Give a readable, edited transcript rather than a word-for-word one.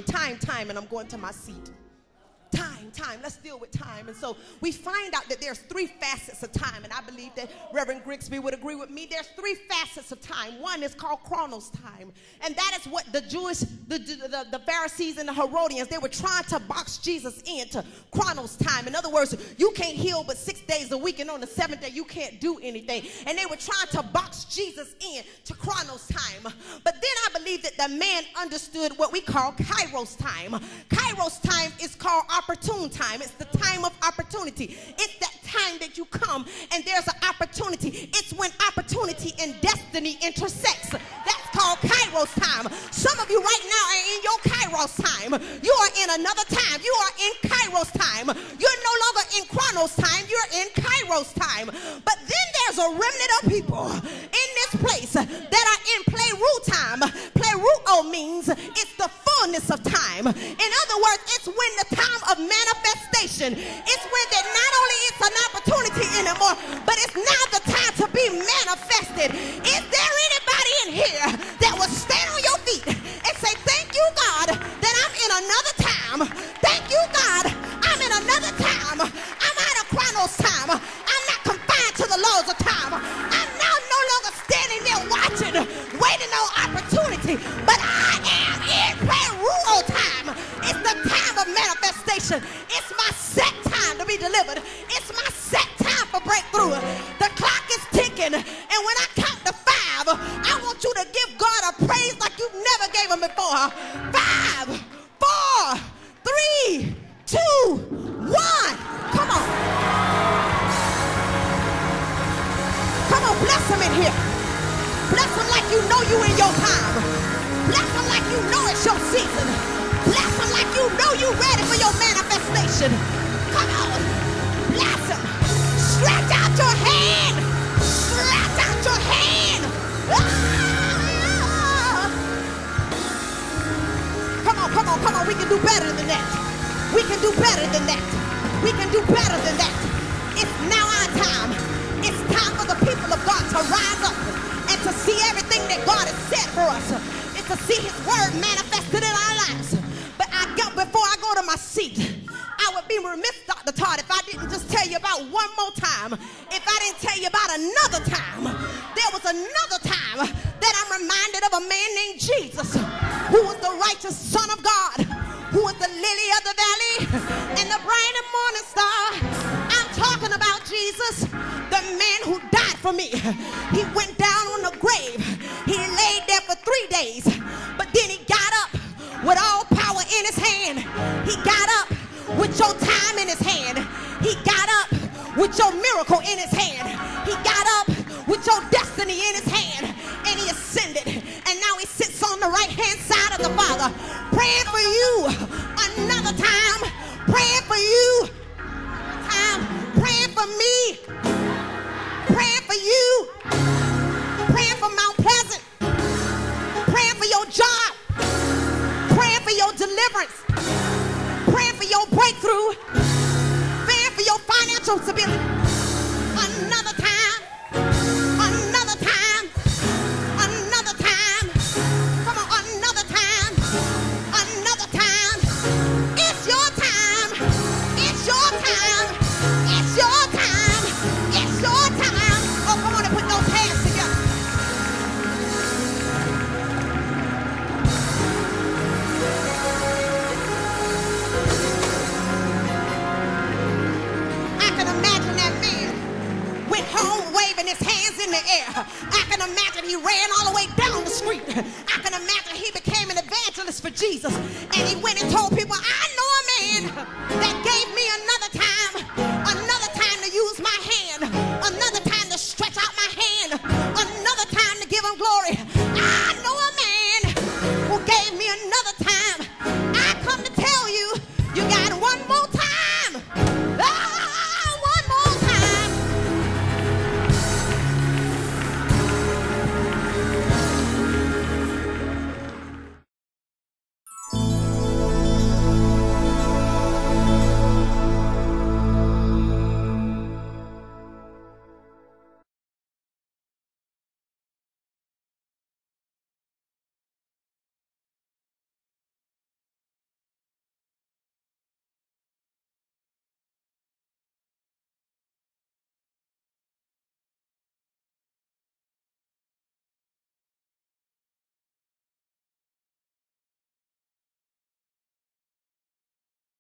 time, and I'm going to my seat. Time. Let's deal with time. And so we find out that there's three facets of time, and I believe that Reverend Grigsby would agree with me. There's three facets of time. One is called chronos time, and that is what the Jewish, the Pharisees and the Herodians, they were trying to box Jesus into chronos time. In other words, you can't heal but 6 days a week, and on the seventh day you can't do anything. And they were trying to box Jesus in to chronos time. But then I believe that the man understood what we call kairos time. Kairos time is called opportune time. It's the time of opportunity. It's that time that you come and there's an opportunity. It's when opportunity and destiny intersects. That's called kairos time. Some of you right now are in your kairos time. You are in another time. You are in kairos time. You're no longer in chronos time. You're in kairos time. But then there's a remnant of people in this place that are in pleroo time. Pleroo means it's the fullness of time. In other words, it's when the time of manifestation. It's when that not only it's an opportunity anymore, but it's now the time to be manifested. Is there anybody in here that will stand on your feet and say, thank you, God, that I'm in another time. Thank you, God, I'm in another time. I'm out of chronos time. I'm not confined to the laws of time. I'm now no longer standing there watching, waiting on opportunity, but I am in pleroo time. It's the time of manifestation. It's my set time to be delivered. It's my set time for breakthrough. The clock is ticking, and when I count to 5, I want you to give God a praise like you've never gave him before. 5, 4, 3, 2, 1. Come on. Come on, bless him in here. Bless him like you know you in your time. Bless him like you know it's your season. Bless him like you know you're ready for your manifestation. Come on. Bless him. Stretch out your hand. Stretch out your hand. Ah! Come on. We can do better than that. We can do better than that. We can do better than that. It's now our time. It's time for the people of God to rise up and to see everything that God has said for us. It's to see his word manifested in our lives. But before I go to my seat, I would be remiss, Dr. Todd, if I didn't just tell you about one more time. If I didn't tell you about another time. There was another time that I'm reminded of a man named Jesus, who was the righteous Son of God, who was the lily of the valley and the bright and morning star. I'm talking about Jesus, the man who died for me. He went down on the grave. He laid there for 3 days, but then he got up with all power in his hand. He got up with your time in his hand. He got up with your miracle in his hand. He got up with your destiny in his hand, and he ascended, and now he sits on the right hand side of the Father, praying for you another time, praying for you another time, praying for me, praying for you, praying for Mount Pleasant, praying for your job, praying for your deliverance, praying for your breakthrough, praying for your financial stability. Another time, another time, another time. Come on, another time, another time. It's your time, it's your time, it's your time, it's your time. Oh, come on and put those hands together. I can imagine that man went home waving his hands in the air. I can imagine he ran all the way down the street. I can imagine he became an evangelist for Jesus, and he went and told